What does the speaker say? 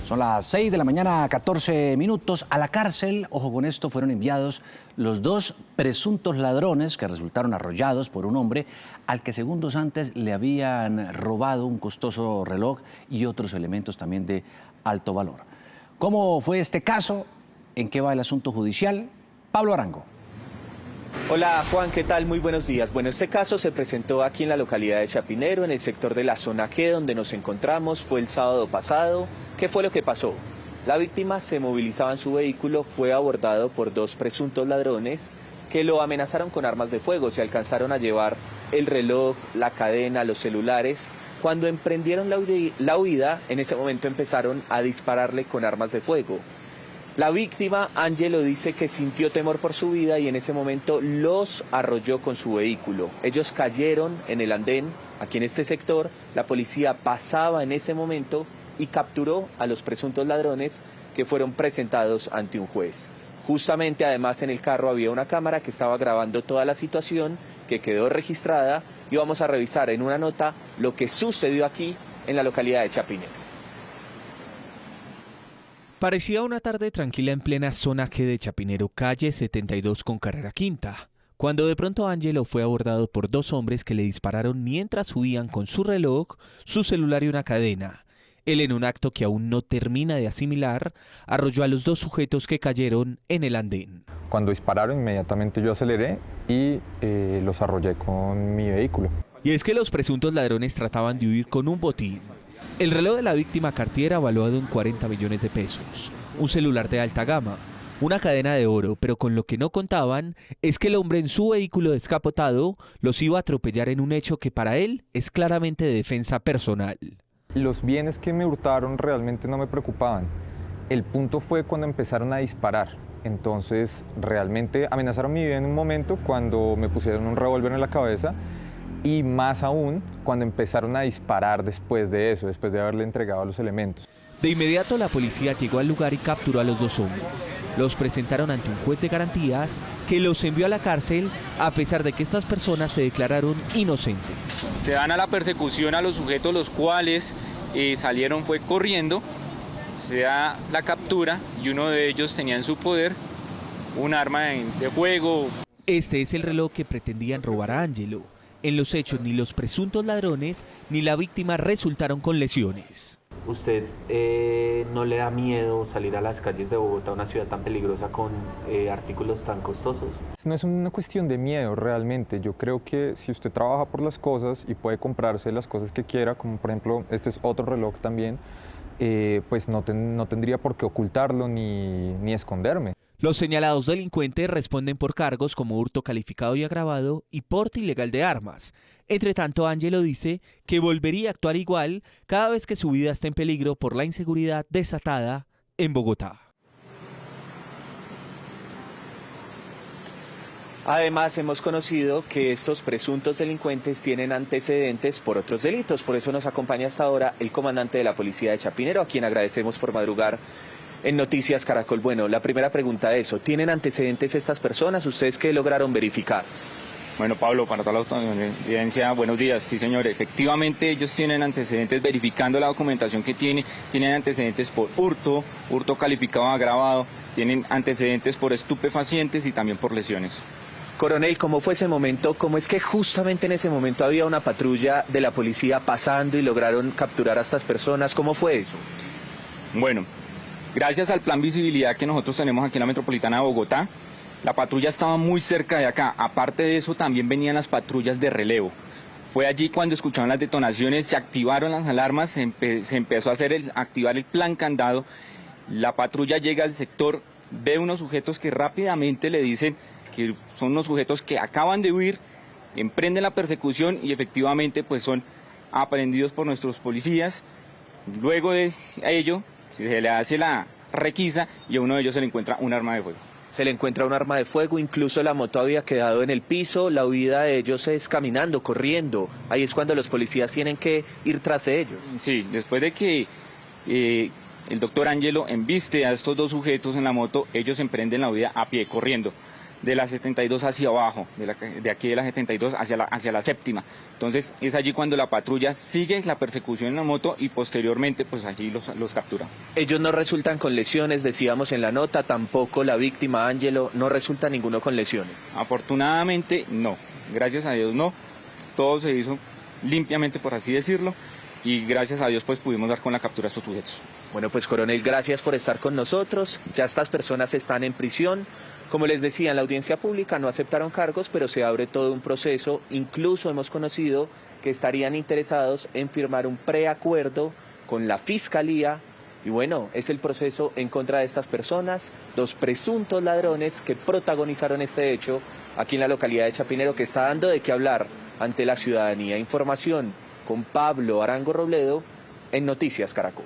Son las 6 de la mañana, 14 minutos. A la cárcel, ojo con esto, fueron enviados los dos presuntos ladrones que resultaron arrollados por un hombre al que segundos antes le habían robado un costoso reloj y otros elementos también de alto valor. ¿Cómo fue este caso? ¿En qué va el asunto judicial? Pablo Arango. Hola Juan, ¿qué tal? Muy buenos días. Bueno, este caso se presentó aquí en la localidad de Chapinero, en el sector de la zona G, donde nos encontramos. Fue el sábado pasado. ¿Qué fue lo que pasó? La víctima se movilizaba en su vehículo, fue abordado por dos presuntos ladrones que lo amenazaron con armas de fuego. Se alcanzaron a llevar el reloj, la cadena, los celulares. Cuando emprendieron la huida, en ese momento empezaron a dispararle con armas de fuego. La víctima, Ángelo, dice que sintió temor por su vida y en ese momento los arrolló con su vehículo. Ellos cayeron en el andén, aquí en este sector. La policía pasaba en ese momento y capturó a los presuntos ladrones que fueron presentados ante un juez. Justamente, además, en el carro había una cámara que estaba grabando toda la situación, que quedó registrada, y vamos a revisar en una nota lo que sucedió aquí en la localidad de Chapinero. Parecía una tarde tranquila en plena zona G de Chapinero, calle 72 con carrera quinta, cuando de pronto Ángelo fue abordado por dos hombres que le dispararon mientras huían con su reloj, su celular y una cadena. Él, en un acto que aún no termina de asimilar, arrolló a los dos sujetos que cayeron en el andén. Cuando dispararon, inmediatamente yo aceleré y los arrollé con mi vehículo. Y es que los presuntos ladrones trataban de huir con un botín. El reloj de la víctima Cartier, evaluado en 40 millones de pesos, un celular de alta gama, una cadena de oro, pero con lo que no contaban es que el hombre en su vehículo descapotado los iba a atropellar en un hecho que para él es claramente de defensa personal. Los bienes que me hurtaron realmente no me preocupaban. El punto fue cuando empezaron a disparar. Entonces realmente amenazaron mi vida en un momento cuando me pusieron un revólver en la cabeza. Y más aún cuando empezaron a disparar después de eso, después de haberle entregado los elementos. De inmediato la policía llegó al lugar y capturó a los dos hombres. Los presentaron ante un juez de garantías que los envió a la cárcel a pesar de que estas personas se declararon inocentes. Se dan a la persecución a los sujetos, los cuales salieron fue corriendo. Se da la captura y uno de ellos tenía en su poder un arma de fuego. Este es el reloj que pretendían robar a Ángelo. En los hechos, ni los presuntos ladrones ni la víctima resultaron con lesiones. ¿Usted no le da miedo salir a las calles de Bogotá, una ciudad tan peligrosa, con artículos tan costosos? No es una cuestión de miedo realmente. Yo creo que si usted trabaja por las cosas y puede comprarse las cosas que quiera, como por ejemplo este es otro reloj también, pues no tendría por qué ocultarlo ni esconderme. Los señalados delincuentes responden por cargos como hurto calificado y agravado y porte ilegal de armas. Entre tanto, Ángelo dice que volvería a actuar igual cada vez que su vida está en peligro por la inseguridad desatada en Bogotá. Además, hemos conocido que estos presuntos delincuentes tienen antecedentes por otros delitos. Por eso nos acompaña hasta ahora el comandante de la policía de Chapinero, a quien agradecemos por madrugar en Noticias Caracol. Bueno, la primera pregunta es eso, ¿tienen antecedentes estas personas? ¿Ustedes qué lograron verificar? Bueno, Pablo, para toda la audiencia, buenos días. Sí, señor, efectivamente ellos tienen antecedentes, verificando la documentación que tienen antecedentes por hurto calificado agravado, tienen antecedentes por estupefacientes y también por lesiones. Coronel, ¿cómo fue ese momento? ¿Cómo es que justamente en ese momento había una patrulla de la policía pasando y lograron capturar a estas personas? ¿Cómo fue eso? Bueno, gracias al plan visibilidad que nosotros tenemos aquí en la Metropolitana de Bogotá, la patrulla estaba muy cerca de acá. Aparte de eso, también venían las patrullas de relevo. Fue allí cuando escucharon las detonaciones, se activaron las alarmas, se empezó a activar el plan candado. La patrulla llega al sector, ve unos sujetos que rápidamente le dicen que son unos sujetos que acaban de huir, emprenden la persecución y efectivamente pues son aprehendidos por nuestros policías. Luego de ello se le hace la requisa y a uno de ellos se le encuentra un arma de fuego. Se le encuentra un arma de fuego, incluso la moto había quedado en el piso, la huida de ellos es caminando, corriendo. Ahí es cuando los policías tienen que ir tras ellos. Sí, después de que el doctor Ángelo embiste a estos dos sujetos en la moto, ellos emprenden la huida a pie, corriendo. de la 72 hacia abajo, de aquí de la 72 hacia la séptima. Entonces es allí cuando la patrulla sigue la persecución en la moto y posteriormente pues allí los captura. Ellos no resultan con lesiones, decíamos en la nota, tampoco la víctima Ángelo, no resulta ninguno con lesiones. Afortunadamente no, gracias a Dios no, todo se hizo limpiamente por así decirlo y gracias a Dios pues pudimos dar con la captura de estos sujetos. Bueno, pues coronel, gracias por estar con nosotros. Ya estas personas están en prisión. Como les decía, en la audiencia pública no aceptaron cargos, pero se abre todo un proceso. Incluso hemos conocido que estarían interesados en firmar un preacuerdo con la Fiscalía. Y bueno, es el proceso en contra de estas personas, los presuntos ladrones que protagonizaron este hecho aquí en la localidad de Chapinero, que está dando de qué hablar ante la ciudadanía. Información con Pablo Arango Robledo en Noticias Caracol.